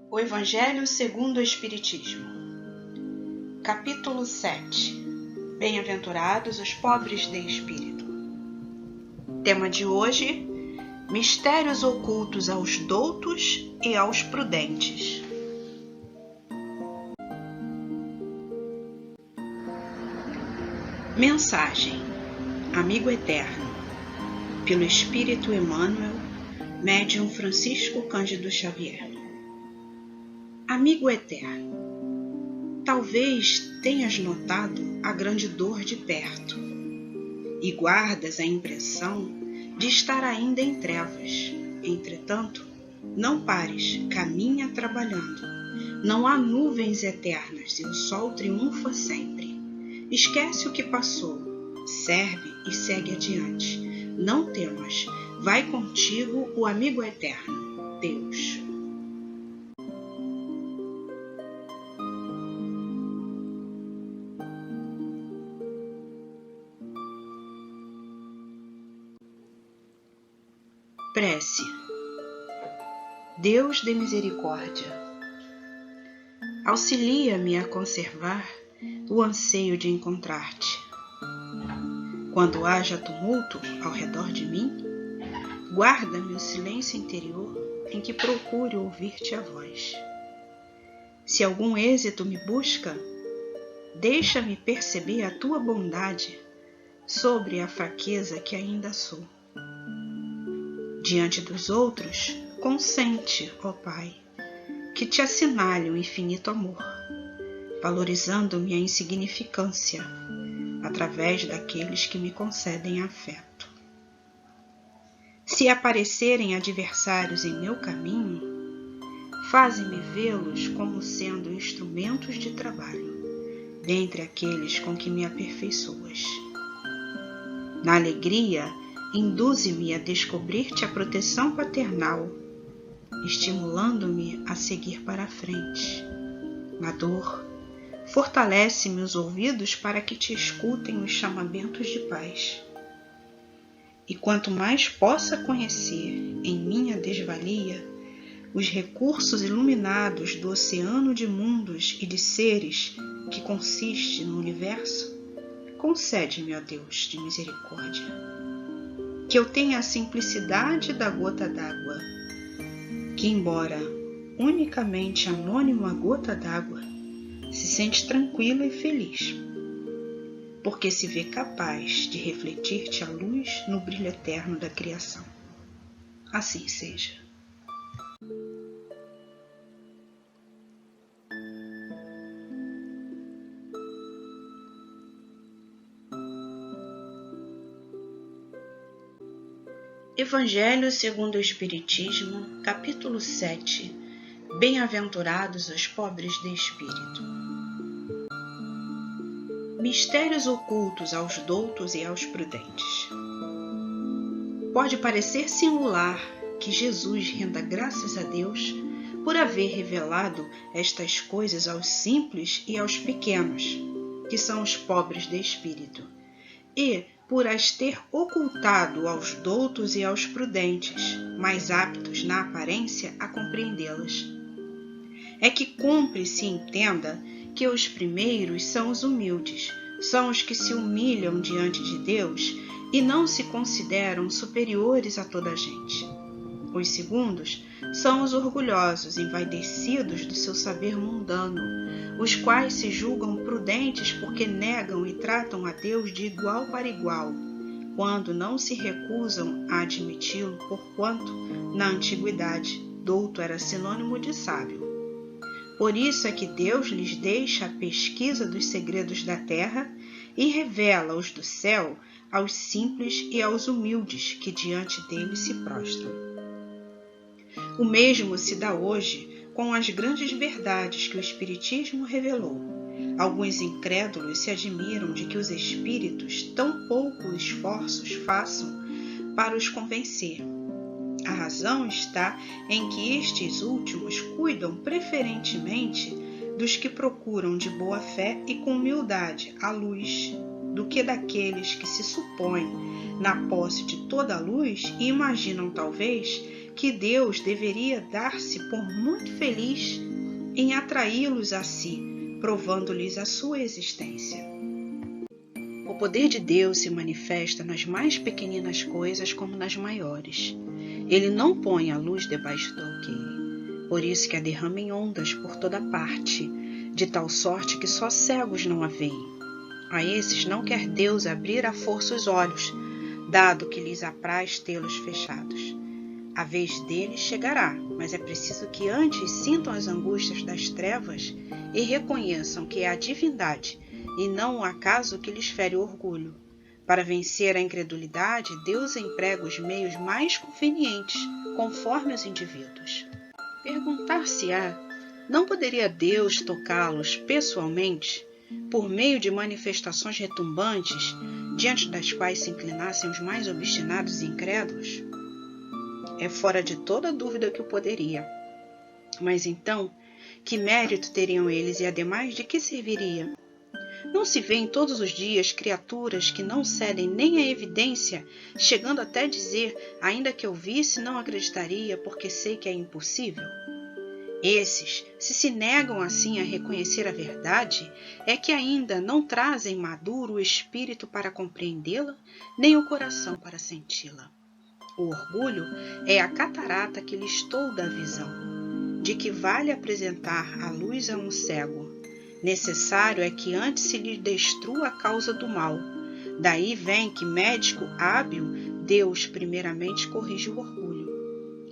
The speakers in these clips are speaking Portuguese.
O Evangelho segundo o Espiritismo. Capítulo 7. Bem-aventurados os pobres de espírito. Tema de hoje: mistérios ocultos aos doutos e aos prudentes. Mensagem: Amigo Eterno, pelo Espírito Emmanuel, Médium Francisco Cândido Xavier. Amigo Eterno, talvez tenhas notado a grande dor de perto e guardas a impressão de estar ainda em trevas. Entretanto, não pares, caminha trabalhando. Não há nuvens eternas e o sol triunfa sempre. Esquece o que passou, serve e segue adiante. Não temas, vai contigo o amigo eterno, Deus. Prece. Deus de misericórdia, auxilia-me a conservar o anseio de encontrar-te. Quando haja tumulto ao redor de mim, guarda-me o silêncio interior em que procure ouvir-te a voz. Se algum êxito me busca, deixa-me perceber a tua bondade sobre a fraqueza que ainda sou. Diante dos outros, consente, ó Pai, que te assinale o infinito amor, valorizando minha insignificância através daqueles que me concedem afeto. Se aparecerem adversários em meu caminho, faze-me vê-los como sendo instrumentos de trabalho, dentre aqueles com que me aperfeiçoas. Na alegria, induze-me a descobrir-te a proteção paternal, estimulando-me a seguir para a frente. Na dor, fortalece-me os ouvidos para que te escutem os chamamentos de paz. E quanto mais possa conhecer, em minha desvalia, os recursos iluminados do oceano de mundos e de seres que consiste no universo, concede-me, ó Deus de misericórdia, que eu tenha a simplicidade da gota d'água, que, embora unicamente anônima gota d'água, se sente tranquila e feliz, porque se vê capaz de refletir-te a luz no brilho eterno da criação. Assim seja. Evangelho segundo o Espiritismo, capítulo 7. Bem-aventurados os pobres de espírito. Mistérios ocultos aos doutos e aos prudentes. Pode parecer singular que Jesus renda graças a Deus por haver revelado estas coisas aos simples e aos pequenos, que são os pobres de espírito, e por as ter ocultado aos doutos e aos prudentes, mais aptos na aparência a compreendê-las. É que cumpre se entenda que os primeiros são os humildes, são os que se humilham diante de Deus e não se consideram superiores a toda a gente. Os segundos são os orgulhosos, envaidecidos do seu saber mundano, os quais se julgam prudentes porque negam e tratam a Deus de igual para igual, quando não se recusam a admiti-lo, porquanto, na antiguidade, douto era sinônimo de sábio. Por isso é que Deus lhes deixa a pesquisa dos segredos da terra e revela-os do céu aos simples e aos humildes que diante dele se prostram. O mesmo se dá hoje com as grandes verdades que o Espiritismo revelou. Alguns incrédulos se admiram de que os espíritos tão pouco esforços façam para os convencer. A razão está em que estes últimos cuidam preferentemente dos que procuram de boa fé e com humildade a luz do que daqueles que se supõem na posse de toda a luz e imaginam talvez que Deus deveria dar-se por muito feliz em atraí-los a si, provando-lhes a sua existência. O poder de Deus se manifesta nas mais pequeninas coisas como nas maiores. Ele não põe a luz debaixo do alqueire, por isso que a derrama em ondas por toda parte, de tal sorte que só cegos não a veem. A esses não quer Deus abrir à força os olhos, dado que lhes apraz tê-los fechados. A vez deles chegará, mas é preciso que antes sintam as angústias das trevas e reconheçam que é a divindade e não o acaso que lhes fere o orgulho. Para vencer a incredulidade, Deus emprega os meios mais convenientes, conforme os indivíduos. Perguntar-se-á, não poderia Deus tocá-los pessoalmente, por meio de manifestações retumbantes, diante das quais se inclinassem os mais obstinados e incrédulos? É fora de toda dúvida que o poderia. Mas então, que mérito teriam eles e, ademais, de que serviria? Não se vêem todos os dias criaturas que não cedem nem à evidência, chegando até a dizer, ainda que eu visse, não acreditaria, porque sei que é impossível? Esses, se negam assim a reconhecer a verdade, é que ainda não trazem maduro o espírito para compreendê-la, nem o coração para senti-la. O orgulho é a catarata que lhes tolda a visão. De que vale apresentar a luz a um cego? Necessário é que antes se lhe destrua a causa do mal. Daí vem que, médico hábil, Deus primeiramente corrige o orgulho.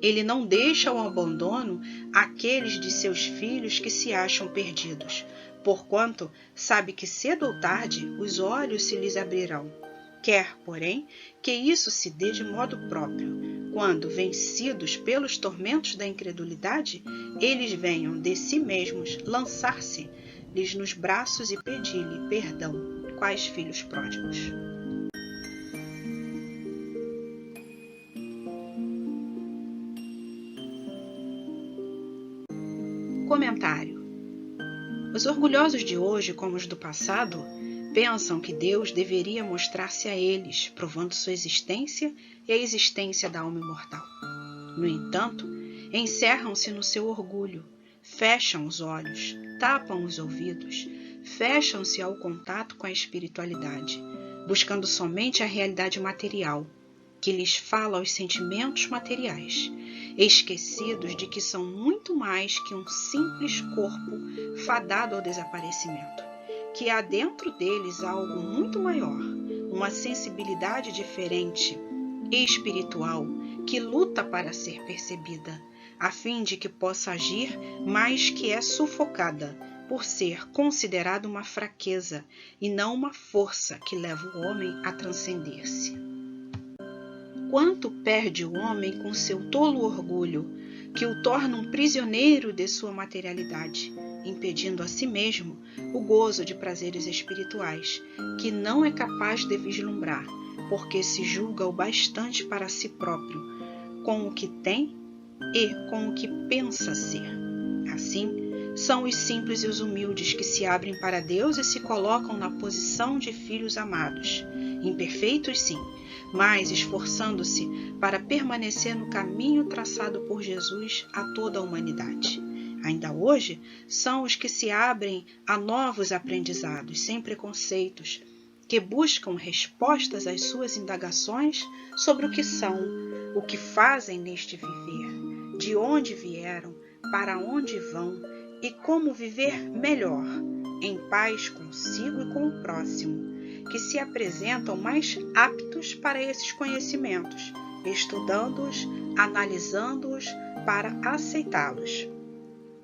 Ele não deixa ao abandono aqueles de seus filhos que se acham perdidos, porquanto sabe que cedo ou tarde os olhos se lhes abrirão. Quer, porém, que isso se dê de modo próprio, quando, vencidos pelos tormentos da incredulidade, eles venham de si mesmos lançar-se-lhes nos braços e pedir-lhe perdão, quais filhos pródigos. Comentário. Os orgulhosos de hoje, como os do passado, pensam que Deus deveria mostrar-se a eles, provando sua existência e a existência da alma imortal. No entanto, encerram-se no seu orgulho, fecham os olhos, tapam os ouvidos, fecham-se ao contato com a espiritualidade, buscando somente a realidade material, que lhes fala aos sentimentos materiais, esquecidos de que são muito mais que um simples corpo fadado ao desaparecimento, que há dentro deles algo muito maior, uma sensibilidade diferente e espiritual que luta para ser percebida, a fim de que possa agir, mas que é sufocada por ser considerada uma fraqueza e não uma força que leva o homem a transcender-se. Quanto perde o homem com seu tolo orgulho, que o torna um prisioneiro de sua materialidade, impedindo a si mesmo o gozo de prazeres espirituais, que não é capaz de vislumbrar, porque se julga o bastante para si próprio, com o que tem e com o que pensa ser. Assim, são os simples e os humildes que se abrem para Deus e se colocam na posição de filhos amados, imperfeitos sim, mas esforçando-se para permanecer no caminho traçado por Jesus a toda a humanidade. Ainda hoje, são os que se abrem a novos aprendizados, sem preconceitos, que buscam respostas às suas indagações sobre o que são, o que fazem neste viver, de onde vieram, para onde vão e como viver melhor, em paz consigo e com o próximo, que se apresentam mais aptos para esses conhecimentos, estudando-os, analisando-os para aceitá-los.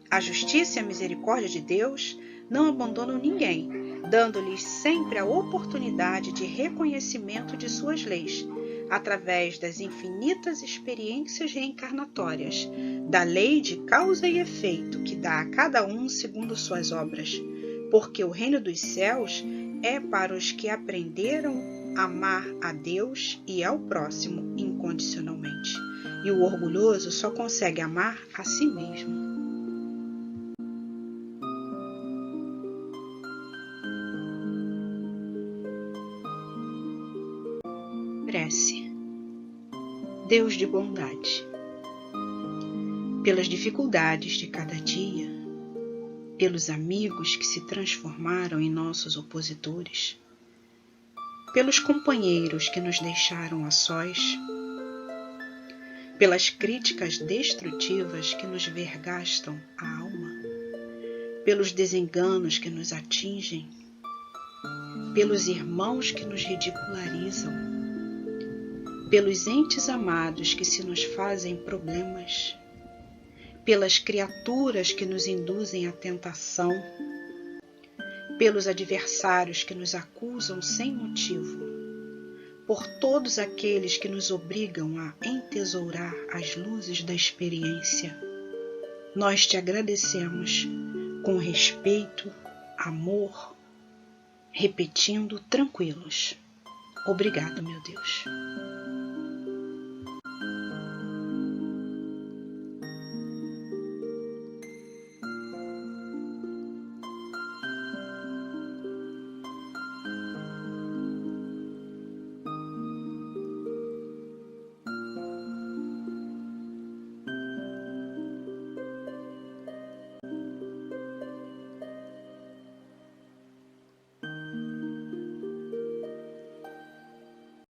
A justiça e a misericórdia de Deus não abandonam ninguém, dando-lhes sempre a oportunidade de reconhecimento de suas leis, através das infinitas experiências reencarnatórias, da lei de causa e efeito que dá a cada um segundo suas obras, porque o reino dos céus é para os que aprenderam a amar a Deus e ao próximo incondicionalmente, e o orgulhoso só consegue amar a si mesmo. Deus de bondade, pelas dificuldades de cada dia, pelos amigos que se transformaram em nossos opositores, pelos companheiros que nos deixaram a sós, pelas críticas destrutivas que nos vergastam a alma, pelos desenganos que nos atingem, pelos irmãos que nos ridicularizam, pelos entes amados que se nos fazem problemas, pelas criaturas que nos induzem à tentação, pelos adversários que nos acusam sem motivo, por todos aqueles que nos obrigam a entesourar as luzes da experiência. Nós te agradecemos com respeito, amor, repetindo tranquilos: obrigado, meu Deus.